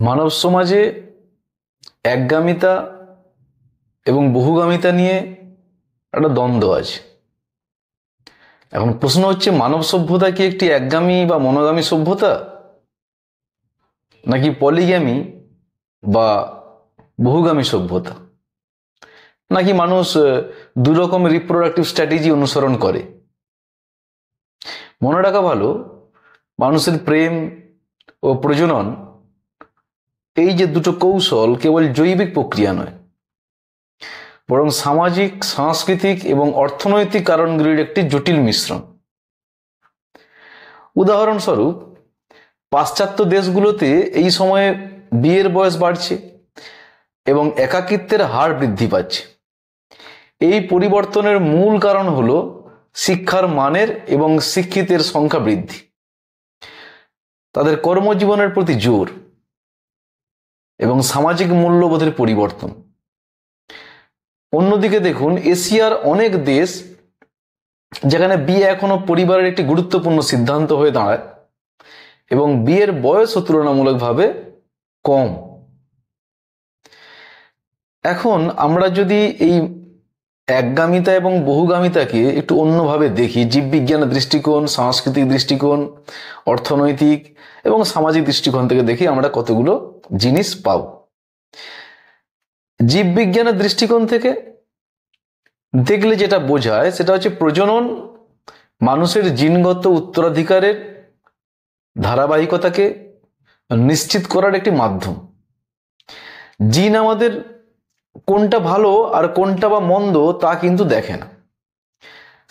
মানব সমাজে একগামিতা এবং বহুগামিতা নিয়ে একটা দ্বন্দ্ব আছে। এখন প্রশ্ন হচ্ছে, মানব সভ্যতা কি একটি একগামী বা মনোগামী সভ্যতা, নাকি পলিগ্যামি বা বহুগামী সভ্যতা, নাকি মানুষ দু রকম রিপ্রোডাক্টিভ স্ট্র্যাটেজি অনুসরণ করে? মনে রাখা ভালো, মানুষের প্রেম ও প্রজনন এই যে দুটো কৌশল কেবল জৈবিক প্রক্রিয়া নয়, বরং সামাজিক, সাংস্কৃতিক এবং অর্থনৈতিক কারণগুলির একটি জটিল মিশ্রণ। উদাহরণস্বরূপ, পাশ্চাত্য দেশগুলোতে এই সময়ে বিয়ের বয়স বাড়ছে এবং একাকিত্বের হার বৃদ্ধি পাচ্ছে। এই পরিবর্তনের মূল কারণ হলো শিক্ষার মানের এবং শিক্ষিতের সংখ্যা বৃদ্ধি, তাদের কর্মজীবনের প্রতি জোর এবং সামাজিক মূল্যবোধের পরিবর্তন। অন্যদিকে দেখুন, এশিয়ার অনেক দেশ যেখানে বিয়ে এখনো পরিবারের একটি গুরুত্বপূর্ণ সিদ্ধান্ত হয়ে দাঁড়ায় এবং বিয়ের বয়সও তুলনামূলকভাবে কম। এখন আমরা যদি এই একগামিতা এবং বহুগামিতাকে একটু অন্যভাবে দেখি, জীববিজ্ঞানের দৃষ্টিকোণ, সাংস্কৃতিক দৃষ্টিকোণ, অর্থনৈতিক এবং সামাজিক দৃষ্টিকোণ থেকে দেখি, আমরা কতগুলো জিনিস পাব। জীববিজ্ঞানের দৃষ্টিকোণ থেকে দেখলে যেটা বোঝায় সেটা হচ্ছে, প্রজনন মানুষের জিনগত উত্তরাধিকারের ধারাবাহিকতাকে নিশ্চিত করার একটি মাধ্যম। জিন আমাদের কোনটা ভালো আর কোনটা বা মন্দ তা কিন্তু দেখে না,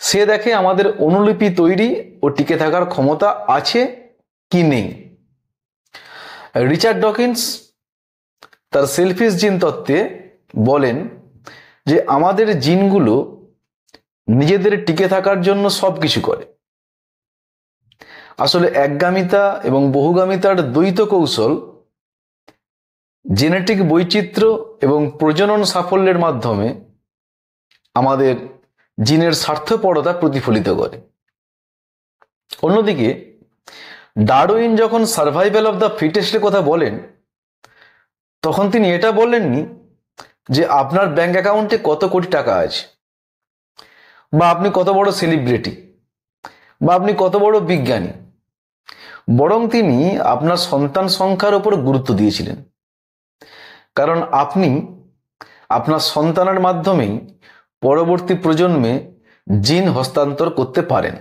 সে দেখে আমাদের অনুলিপি তৈরি ও টিকে থাকার ক্ষমতা আছে কি নেই। রিচার্ড ডকিন্স তার সেলফিশ জিন তত্ত্বে বলেন যে আমাদের জিনগুলো নিজেদের টিকে থাকার জন্য সবকিছু করে। আসলে একগামিতা এবং বহুগামিতার দ্বৈত কৌশল জেনেটিক বৈচিত্র্য এবং প্রজনন সাফল্যের মাধ্যমে আমাদের জিনের স্বার্থপরতা প্রতিফলিত করে। অন্যদিকে ডারউইন যখন সার্ভাইভাল অফ দ্য ফিটেস্টের কথা বলেন, তখন তিনি এটা বলেননি যে আপনার ব্যাংক অ্যাকাউন্টে কত কোটি টাকা আছে, বা আপনি কত বড় সেলিব্রিটি, বা আপনি কত বড় বিজ্ঞানী। বরং তিনি আপনার সন্তান সংখ্যার উপর গুরুত্ব দিয়েছিলেন, কারণ আপনি আপনার সন্তানের মাধ্যমেই পরবর্তী প্রজন্মে জিন হস্তান্তর করতে পারেন।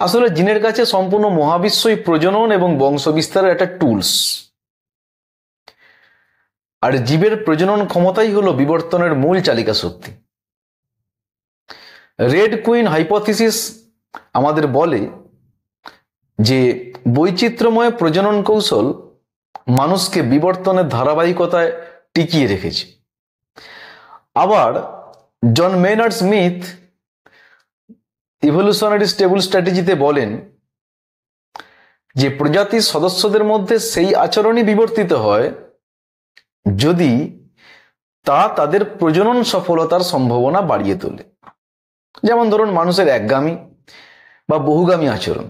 আসলে জিনের কাছে সম্পূর্ণ মহাবিশ্বই প্রজনন এবং বংশবিস্তারের একটা টুলস, আর জীবের প্রজনন ক্ষমতাই হলো বিবর্তনের মূল চালিকা শক্তি। রেড কুইন হাইপোথিসিস আমাদের বলে যে বৈচিত্র্যময় প্রজনন কৌশল মানুষকে বিবর্তনের ধারাবাহিকতায় টিকিয়ে রেখেছে। আবার জন মেইনার্ড স্মিথ ইভলিউশনারি স্টেবল স্ট্র্যাটেজিতে বলেন যে প্রজাতির সদস্যদের মধ্যে সেই আচরণই বিবর্তিত হয় যদি তা তাদের প্রজনন সফলতার সম্ভাবনা বাড়িয়ে তোলে। যেমন ধরুন, মানুষের একগামী বা বহুগামী আচরণ।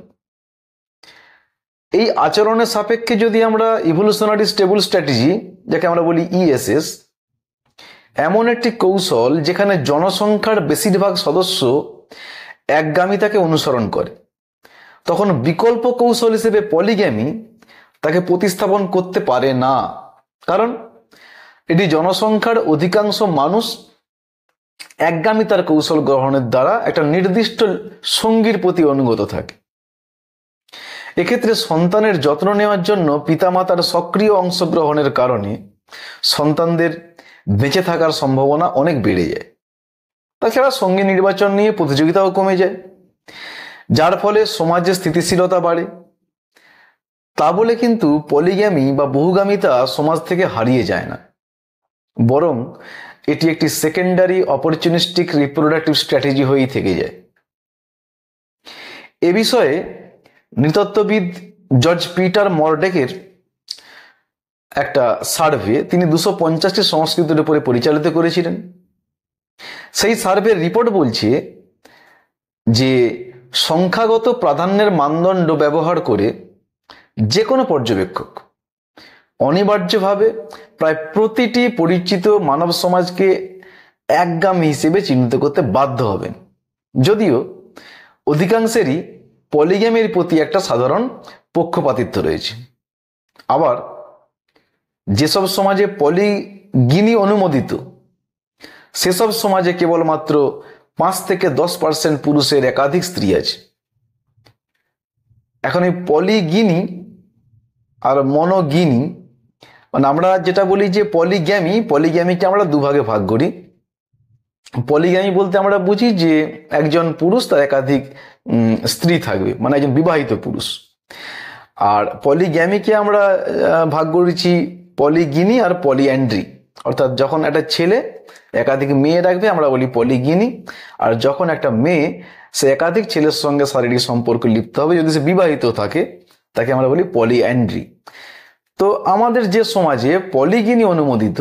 এই আচরণের সাপেক্ষে যদি আমরা ইভলিউশনারি স্টেবল স্ট্র্যাটেজি, যাকে আমরা বলি ইএসএস, এমন একটি কৌশল যেখানে জনসংখ্যার বেশিরভাগ সদস্য একগামিতাকে অনুসরণ করে, তখন বিকল্প কৌশল হিসেবে পলিগ্যামি তাকে প্রতিস্থাপন করতে পারে না, কারণ এটি জনসংখ্যার অধিকাংশ মানুষ একগামিতার কৌশল গ্রহণের দ্বারা একটা নির্দিষ্ট সঙ্গীর প্রতি অনুগত থাকে। এক্ষেত্রে সন্তানের যত্ন নেওয়ার জন্য পিতামাতার সক্রিয় অংশগ্রহণের কারণে সন্তানদের বেঁচে থাকার সম্ভাবনা অনেক বেড়ে যায়। তাছাড়া সঙ্গী নির্বাচন নিয়ে প্রতিযোগিতাও কমে যায়, যার ফলে সমাজে স্থিতিশীলতা বাড়ে। তা বলে কিন্তু পলিগ্যামি বা বহুগামিতা সমাজ থেকে হারিয়ে যায় না, বরং এটি একটি সেকেন্ডারি অপরচুনিস্টিক রিপ্রোডাক্টিভ স্ট্র্যাটেজি হয়েই থেকে যায়। এ বিষয়ে নৃতত্ত্ববিদ জর্জ পিটার মরডেকের একটা সার্ভে তিনি 250টি সংস্কৃতির উপরে পরিচালিত করেছিলেন। সেই সার্ভের রিপোর্ট বলছে যে সংখ্যাগত প্রাধান্যের মানদণ্ড ব্যবহার করে যে কোনো পর্যবেক্ষক অনিবার্যভাবে প্রায় প্রতিটি পরিচিত মানব সমাজকে একগামী হিসেবে চিহ্নিত করতে বাধ্য হবেন, যদিও অধিকাংশেরই পলিগ্যামির প্রতি একটা সাধারণ পক্ষপাতিত্ব রয়েছে। আবার যেসব সমাজে পলিগিনি অনুমোদিত, সেসব সমাজে কেবলমাত্র 5 থেকে 10% পুরুষের একাধিক স্ত্রী আছে। এখন এই পলিগিনি আর মনোগিনি, মানে আমরা যেটা বলি যে পলিগ্যামিকে আমরা দুভাগে ভাগ করি। পলিগ্যামি বলতে আমরা বুঝি যে একজন পুরুষ তার একাধিক স্ত্রী থাকবে, মানে একজন বিবাহিত পুরুষ। আর পলিগ্যামিকে আমরা ভাগ করেছি পলিগিনি আর পলিঅ্যান্ড্রি, অর্থাৎ যখন একটা ছেলে একাধিক মেয়ে রাখবে আমরা বলি পলিগিনি, আর যখন একটা মেয়ে সে একাধিক ছেলের সঙ্গে শারীরিক সম্পর্ক লিপ্ত হবে, যদি সে বিবাহিত থাকে, তাকে আমরা বলি পলিঅ্যান্ড্রি। তো আমাদের যে সমাজে পলিগিনি অনুমোদিত,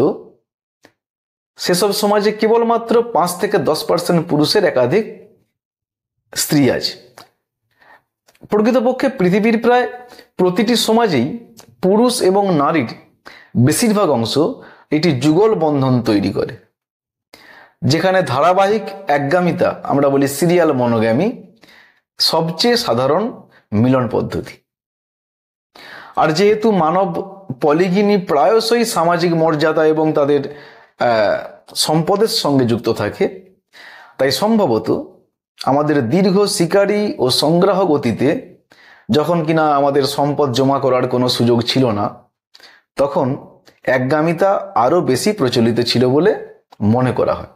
সেসব সমাজে কেবলমাত্র 5 থেকে 10% পুরুষের একাধিক স্ত্রী আছে। প্রকৃতপক্ষে পৃথিবীর প্রায় প্রতিটি সমাজেই পুরুষ এবং নারীর বেশিরভাগ অংশ এটি যুগল বন্ধন তৈরি করে, যেখানে ধারাবাহিক একগামিতা, আমরা বলি সিরিয়াল মনোগ্যামি, সবচেয়ে সাধারণ মিলন পদ্ধতি। আর যেহেতু মানব পলিগিনি প্রায়শই সামাজিক মর্যাদা এবং তাদের সম্পদের সঙ্গে যুক্ত থাকে, তাই সম্ভবত আমাদের দীর্ঘ শিকারী ও সংগ্রাহক অতীতে, যখন কিনা আমাদের সম্পদ জমা করার কোনো সুযোগ ছিল না, তখন একগামিতা আরো বেশি প্রচলিত ছিল বলে মনে করা হয়।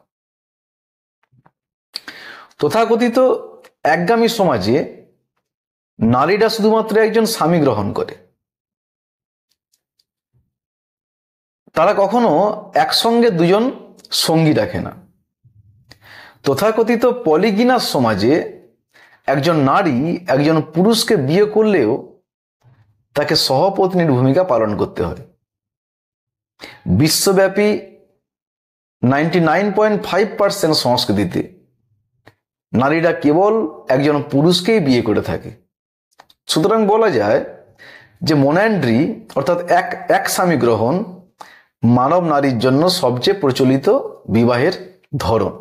তথাকথিত একগামী সমাজে নারীরা শুধুমাত্র একজন স্বামী গ্রহণ করে, তারা কখনো একসঙ্গে দুজন সঙ্গী রাখে না। তথাকথিত পলিগিনাস সমাজে একজন নারী একজন পুরুষকে বিয়ে করলেও তাকে সহপত্নীর ভূমিকা পালন করতে হয়। বিশ্বব্যাপী 99.5% সংস্কৃতিতে নারীরা কেবল একজন পুরুষকেই বিয়ে করে থাকে। সুতরাং বলা যায় যে মনোঅ্যান্ড্রি অর্থাৎ এক স্বামী গ্রহণ মানব নারীর জন্য সবচেয়ে প্রচলিত বিবাহের ধরন।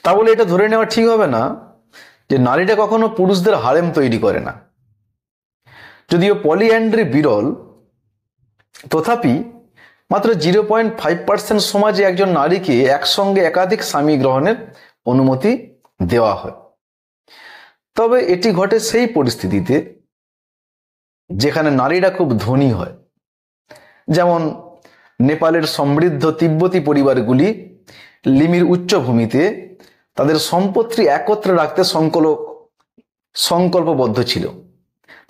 তা বলে এটা ধরে নেওয়া ঠিক হবে না যে নারীরা কখনো পুরুষদের হারেম তৈরি করে না। যদিও পলিঅ্যান্ড্রি বিরল, তথাপি মাত্র 0.5% সমাজে একজন নারীকে একসঙ্গে একাধিক স্বামী গ্রহণের অনুমতি দেওয়া হয়। তবে এটি ঘটে সেই পরিস্থিতিতে যেখানে নারীরা খুব ধনী হয়, যেমন নেপালের সমৃদ্ধ তিব্বতী পরিবারগুলি লিমির উচ্চভূমিতে তাদের সম্পত্তি একত্রে রাখতে সংকল্পবদ্ধ ছিল।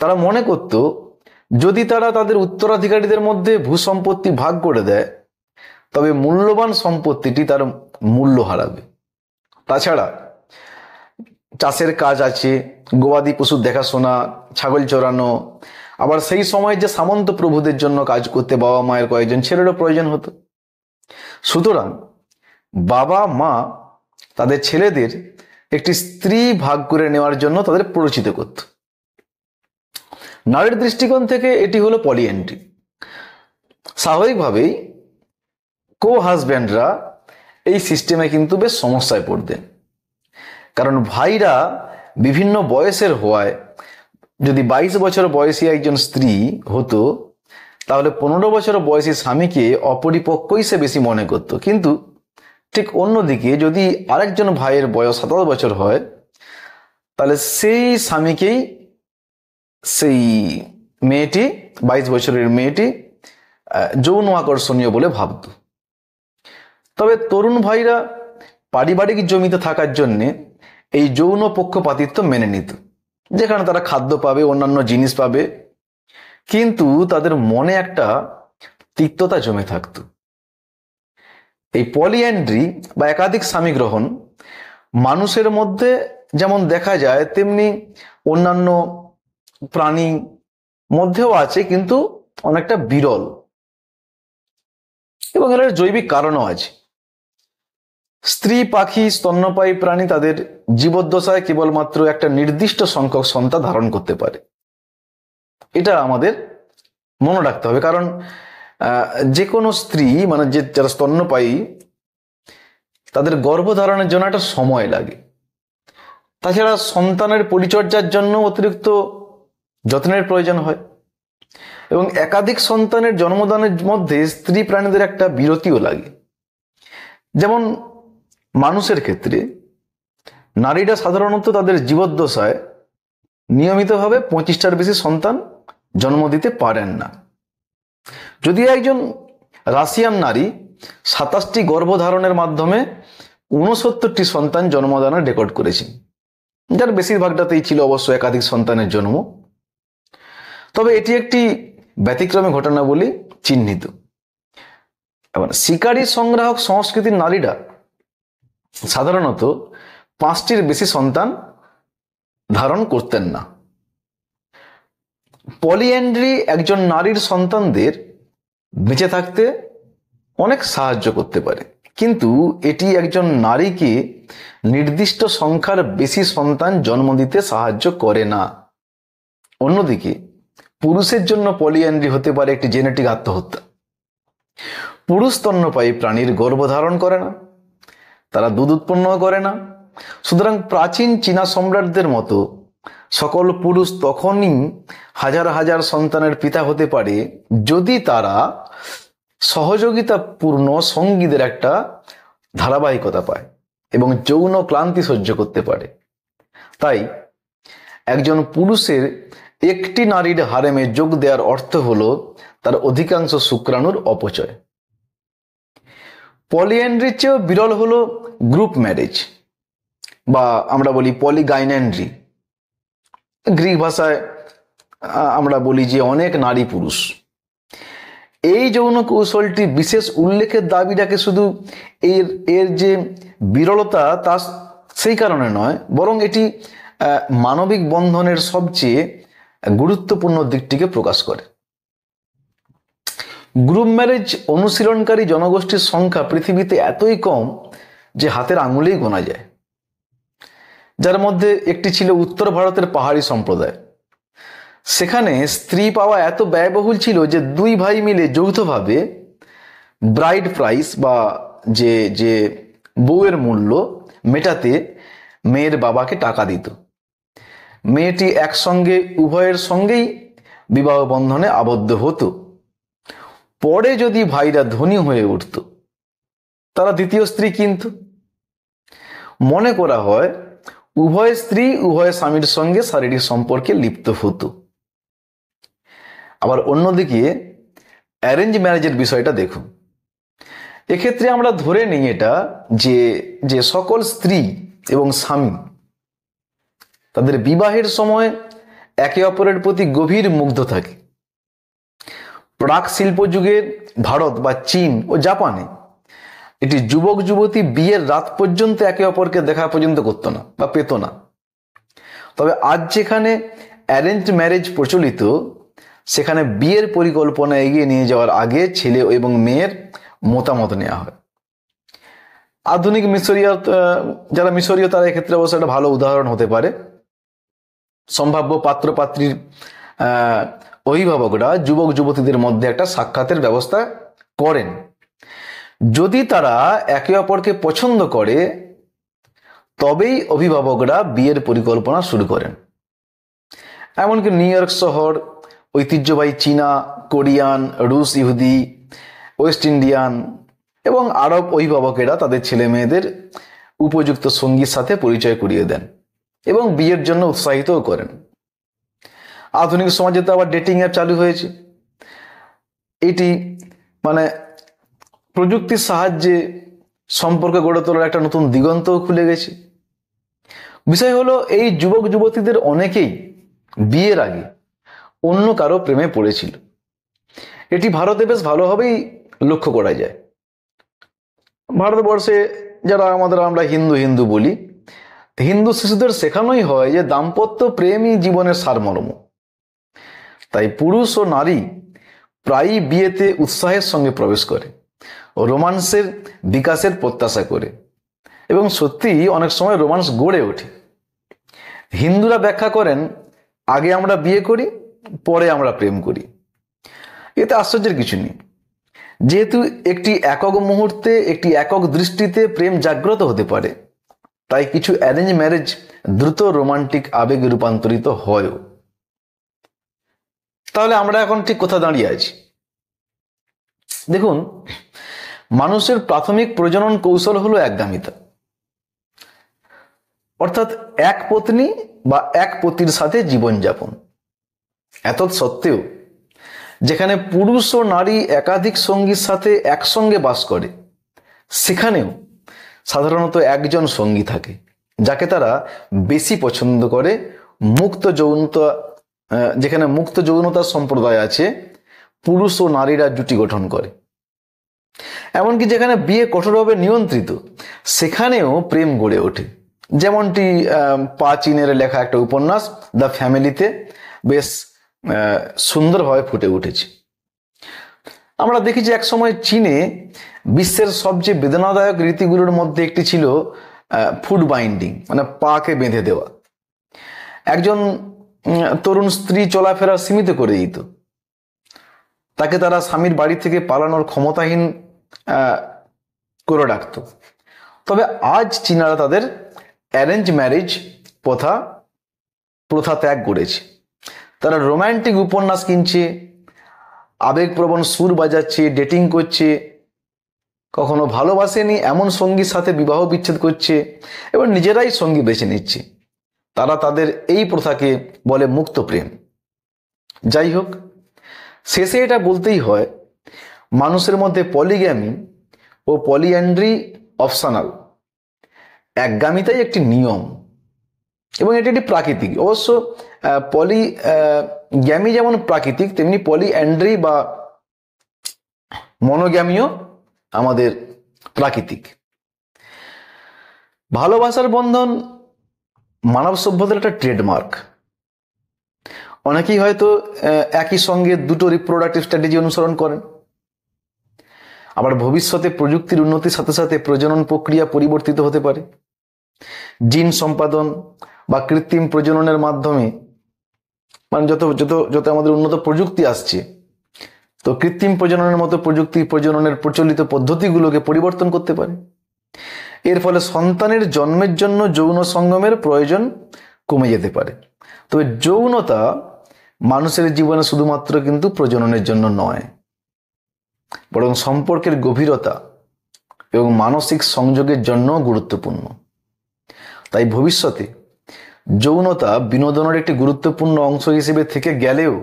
তারা মনে করত যদি তারা তাদের উত্তরাধিকারীদের মধ্যে ভূসম্পত্তি ভাগ করে দেয়, তবে মূল্যবান সম্পত্তিটি তার মূল্য হারাবে। তাছাড়া চাষের কাজ আছে, গবাদি পশুর দেখাশোনা, ছাগল চড়ানো, আবার সেই সময় যে সামন্ত প্রভুদের জন্য কাজ করতে বাবা মায়ের কয়েকজন ছেলেরও প্রয়োজন হতো। সুতরাং বাবা মা তাদের ছেলেদের একটি স্ত্রী ভাগ করে নেওয়ার জন্য তাদের প্ররোচিত করত। নারীর দৃষ্টিকোণ থেকে এটি হলো পলিঅ্যান্ড্রি। স্বাভাবিকভাবেই কো হাজব্যান্ডরা এই সিস্টেমে কিন্তু বেশ সমস্যায় পড়তেন, কারণ ভাইরা বিভিন্ন বয়সের হওয়ায় যদি 22 বছর বয়সী একজন স্ত্রী হতো, তাহলে 15 বছর বয়সী স্বামীকে অপরিপক্কই সে বেশি মনে করত। কিন্তু ঠিক অন্যদিকে যদি আরেকজন ভাইয়ের বয়স 27 বছর হয়, তাহলে সেই স্বামীকেই সেই মেয়েটি, 22 বছরের মেয়েটি, যৌন আকর্ষণীয় বলে ভাবত। তবে তরুণ ভাইরা পারিবারিক জমিতে থাকার জন্যে এই যৌন পক্ষপাতিত্ব মেনে নিত, যেখানে তারা খাদ্য পাবে, অন্যান্য জিনিস পাবে, কিন্তু তাদের মনে একটা তিক্ততা জমে থাকত। এই পলিঅ্যান্ড্রি বা একাধিক স্বামী গ্রহণ মানুষের মধ্যে যেমন দেখা যায়, তেমনি অন্যান্য প্রাণী মধ্যেও আছে, কিন্তু অনেকটা বিরল, এবং এর জৈবিক কারণও আছে। স্ত্রী পাখি, স্তন্যপায়ী প্রাণী তাদের জীবদ্দশায় কেবলমাত্র একটা নির্দিষ্ট সংখ্যক সন্তান ধারণ করতে পারে। এটা আমাদের মনে রাখতে হবে। কারণ যে কোনো স্ত্রী মানে যারা স্তন্যপায়ী তাদের গর্ভধারণের জন্য একটা সময় লাগে। তাছাড়া সন্তানের পরিচর্যার জন্য অতিরিক্ত যত্নের প্রয়োজন হয় এবং একাধিক সন্তানের জন্মদানের মধ্যে স্ত্রী প্রাণীদের একটা বিরতিও লাগে। যেমন মানুষের ক্ষেত্রে নারীরা সাধারণত তাদের জীবদ্দশায় নিয়মিতভাবে 25টার বেশি সন্তান জন্ম দিতে পারেন না। যদি একজন রাশিয়ান নারী 27টি গর্ভধারণের মাধ্যমে 69টি সন্তান জন্মদানের রেকর্ড করেছেন, যার বেশিরভাগটাতেই ছিল অবশ্য একাধিক সন্তানের জন্ম। তবে এটি একটি ব্যতিক্রমী ঘটনা বলে চিহ্নিত। এবার শিকারী সংগ্রাহক সংস্কৃতির নারীরা সাধারণত 5টির বেশি সন্তান ধারণ করতেন না। পলিঅ্যান্ড্রি একজন নারীর সন্তানদের বেঁচে থাকতে অনেক সাহায্য করতে পারে, কিন্তু এটি একজন নারীকে নির্দিষ্ট সংখ্যার বেশি সন্তান জন্ম দিতে সাহায্য করে না। অন্যদিকে পুরুষের জন্য পলিঅ্যান্ড্রি হতে পারে একটি জেনেটিক আত্মহত্যা। পুরুষ স্তন্যপায়ী প্রাণীর গর্ভধারণ করে না, তারা দুধ উৎপন্ন করে না। সুতরাং প্রাচীন চীনা সম্রাটদের মতো সকল পুরুষ তখনই হাজার হাজার সন্তানের পিতা হতে পারে যদি তারা সহযোগিতাপূর্ণ সঙ্গীদের একটা ধারাবাহিকতা পায় এবং যৌন ক্লান্তি সহ্য করতে পারে। তাই একজন পুরুষের একটি নারীর হারেমে যোগ দেওয়ার অর্থ হলো তার অধিকাংশ শুক্রাণুর অপচয়। পলিঅ্যান্ড্রির চেয়েও বিরল হলো গ্রুপ ম্যারেজ বা আমরা বলি পলিগাইন্যান্ড্রি। গ্রিক ভাষায় আমরা বলি যে অনেক নারী পুরুষ। এই যৌন কৌশলটি বিশেষ উল্লেখের দাবি রাখে শুধু এর যে বিরলতা তা সেই কারণে নয়, বরং এটি মানবিক বন্ধনের সবচেয়ে গুরুত্বপূর্ণ দিকটিকে প্রকাশ করে। গ্রুপ ম্যারেজ অনুশীলনকারী জনগোষ্ঠীর সংখ্যা পৃথিবীতে এতই কম যে হাতের আঙুলেই গোনা যায়। যার মধ্যে একটি ছিল উত্তর ভারতের পাহাড়ি সম্প্রদায়। সেখানে স্ত্রী পাওয়া এত ব্যয়বহুল ছিল যে দুই ভাই মিলে যৌথভাবে ব্রাইড প্রাইস বা যে বউয়ের মূল্য মেটাতে মেয়ের বাবাকে টাকা দিত। মেয়েটি একসঙ্গে উভয়ের সঙ্গেই বিবাহ বন্ধনে আবদ্ধ হতো। পরে যদি ভাইরা ধনী হয়ে উঠত তারা দ্বিতীয় স্ত্রী কিনত। মনে করা হয় উভয় স্ত্রী উভয় স্বামীর সঙ্গে শারীরিক সম্পর্কে লিপ্ত হতো। আবার অন্যদিকে অ্যারেঞ্জ ম্যারেজের বিষয়টা দেখুন। এক্ষেত্রে আমরা ধরে নিই এটা যে সকল স্ত্রী এবং স্বামী তাদের বিবাহের সময় একে অপরের প্রতি গভীর মুগ্ধ থাকে। প্রাক শিল্প যুগের ভারত বা চীন ও জাপানে এটি যুবক যুবতী বিয়ের রাত পর্যন্ত একে অপরকে দেখা পর্যন্ত করতো না বা পেত না। তবে আজ যেখানে অ্যারেঞ্জ ম্যারেজ প্রচলিত, সেখানে বিয়ের পরিকল্পনা এগিয়ে নিয়ে যাওয়ার আগে ছেলে এবং মেয়ের মতামত নেওয়া হয়। আধুনিক যারা মিশরীয় তারা এক্ষেত্রে অবশ্য একটা ভালো উদাহরণ হতে পারে। সম্ভাব্য পাত্র পাত্রীর অভিভাবকরা যুবক যুবতীদের মধ্যে একটা সাক্ষাতের ব্যবস্থা করেন। যদি তারা একে অপরকে পছন্দ করে তবেই অভিভাবকরা বিয়ের পরিকল্পনা শুরু করেন। এমনকি নিউ ইয়র্ক শহর ঐতিহ্যবাহী চীনা, কোরিয়ান, রুশ, ইহুদি, ওয়েস্ট ইন্ডিয়ান এবং আরব অভিভাবকেরা তাদের ছেলে মেয়েদের উপযুক্ত সঙ্গীর সাথে পরিচয় করিয়ে দেন এবং বিয়ের জন্য উৎসাহিতও করেন। আধুনিক সমাজে তো আবার ডেটিং অ্যাপ চালু হয়েছে। এটি মানে প্রযুক্তির সাহায্যে সম্পর্ক গড়ে তোলার একটা নতুন দিগন্তও খুলে গেছে। বিষয় হলো এই যুবক যুবতীদের অনেকেই বিয়ের আগে অন্য কারো প্রেমে পড়েছিল। এটি ভারতে বেশ ভালোভাবেই লক্ষ্য করা যায়। ভারতবর্ষে যারা আমরা হিন্দু বলি, হিন্দু শিশুদের শেখানোই হয় যে দাম্পত্য প্রেমই জীবনের সারমর্ম। তাই পুরুষ ও নারী প্রায়ই বিয়েতে উৎসাহের সঙ্গে প্রবেশ করে ও রোমান্সের বিকাশের প্রত্যাশা করে, এবং সত্যিই অনেক সময় রোমান্স গড়ে ওঠে। হিন্দুরা ব্যাখ্যা করেন, আগে আমরা বিয়ে করি পরে আমরা প্রেম করি। এতে আশ্চর্যের কিছু নেই, যেহেতু একটি একক মুহূর্তে একটি একক দৃষ্টিতে প্রেম জাগ্রত হতে পারে, তাই কিছু অ্যারেঞ্জ ম্যারেজ দ্রুত রোমান্টিক আবেগে রূপান্তরিত হয়ও। তাহলে আমরা এখন ঠিক কোথায় দাঁড়িয়ে আছি? দেখুন, মানুষের প্রাথমিক প্রজনন কৌশল হলো একগামিতা, অর্থাৎ এক পত্নী বা এক পতির সাথে জীবনযাপন। এত সত্ত্বেও যেখানে পুরুষ ও নারী একাধিক সঙ্গীর সাথে একসঙ্গে বাস করে, সেখানেও সাধারণত একজন সঙ্গী থাকে যাকে তারা বেশি পছন্দ করে। মুক্ত যৌনতা, যেখানে মুক্ত যৌনতার সম্প্রদায় আছে, পুরুষ ও নারীরা জুটি গঠন করে। এমনকি যেখানে বিয়ে কঠোরভাবে নিয়ন্ত্রিত, সেখানেও প্রেম গড়ে ওঠে। যেমনটি পা চিনের লেখা একটা উপন্যাস দ্য ফ্যামিলিতে বেশ সুন্দরভাবে ফুটে উঠেছে। আমরা দেখি যে একসময় চীনে বিশ্বের সবচেয়ে বেদনাদায়ক রীতিগুলোর মধ্যে একটি ছিল ফুট বাইন্ডিং, মানে পাকে বেঁধে দেওয়া। একজন তরুণ স্ত্রী চলাফেরা সীমিত করে দিত, তাকে তারা স্বামীর বাড়ি থেকে পালানোর ক্ষমতাহীন করে রাখত। তবে আজ চীনারা তাদের অ্যারেঞ্জ ম্যারেজ প্রথা ত্যাগ করেছে। তারা রোম্যান্টিক উপন্যাস কিনছে, আবেগপ্রবণ সুর বাজাচ্ছে, ডেটিং করছে, কখনো ভালোবাসেনি এমন সঙ্গীর সাথে বিবাহ বিচ্ছেদ করছে এবং নিজেরাই সঙ্গী বেছে নিচ্ছে। তারা তাদের এই প্রথাকে বলে মুক্ত প্রেম। যাই হোক, শেষে এটা বলতেই হয়, মানুষের মধ্যে পলিগ্যামি ও পলিঅ্যান্ড্রি অপশনাল। একগামিতাই একটি নিয়ম এবং এটি একটি প্রাকৃতিক। অবশ্য পলিগ্যামি যেমন প্রাকৃতিক, তেমনি পলিঅ্যান্ড্রি বা মনোগ্যামিও আমাদের প্রাকৃতিক। ভালোবাসার বন্ধন মানব সভ্যতার একটা ট্রেডমার্ক। অনেকেই হয়তো একই সঙ্গে দুটো রিপ্রোডাক্টিভ স্ট্র্যাটেজি অনুসরণ করেন। আবার ভবিষ্যতে প্রযুক্তির উন্নতির সাথে সাথে প্রজনন প্রক্রিয়া পরিবর্তিত হতে পারে। জিন সম্পাদন বা কৃত্রিম প্রজননের মাধ্যমে, মানে যত যত যত আমাদের উন্নত প্রযুক্তি আসছে, তো কৃত্রিম প্রজননের মতো প্রযুক্তি প্রজননের প্রচলিত পদ্ধতিগুলোকে পরিবর্তন করতে পারে। এর ফলে সন্তানের জন্মের জন্য যৌন সঙ্গমের প্রয়োজন কমে যেতে পারে। তবে যৌনতা মানুষের জীবনে শুধুমাত্র কিন্তু প্রজননের জন্য নয়, বরং সম্পর্কের গভীরতা এবং মানসিক সংযোগের জন্য গুরুত্বপূর্ণ। তাই ভবিষ্যতে যৌনতা বিনোদনের একটি গুরুত্বপূর্ণ অংশ হিসেবে থেকে গেলেও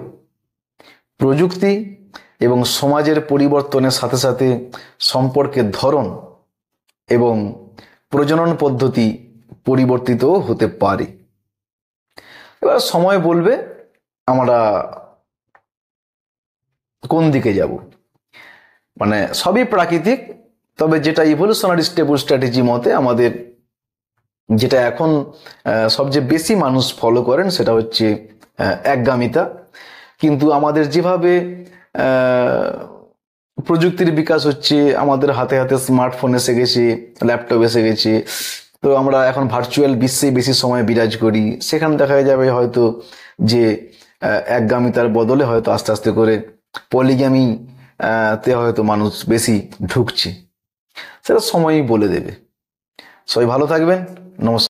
প্রযুক্তি এবং সমাজের পরিবর্তনের সাথে সাথে সম্পর্কের ধরন এবং প্রজনন পদ্ধতি পরিবর্তিত হতে পারে। এবার সময় বলবে আমরা কোন দিকে যাব। মানে সবই প্রাকৃতিক, তবে যেটা ইভলিউশনারি স্টেবল স্ট্র্যাটেজি মতে আমাদের যেটা এখন সবচেয়ে বেশি মানুষ ফলো করেন সেটা হচ্ছে একগামিতা। কিন্তু আমাদের যেভাবে প্রযুক্তির বিকাশ হচ্ছে, আমাদের হাতে হাতে স্মার্টফোন এসে গেছে, ল্যাপটপ এসে গেছে, তো আমরা এখন ভার্চুয়াল বিশ্বে বেশি সময় বিরাজ করি। সেখানে দেখা যাবে হয়তো যে একগামিতার বদলে হয়তো আস্তে আস্তে করে পলিগ্যামি তে হয়তো মানুষ বেশি ঢুকছে। সেটা সময়ই বলে দেবে। সবাই ভালো থাকবেন। নমস্কার।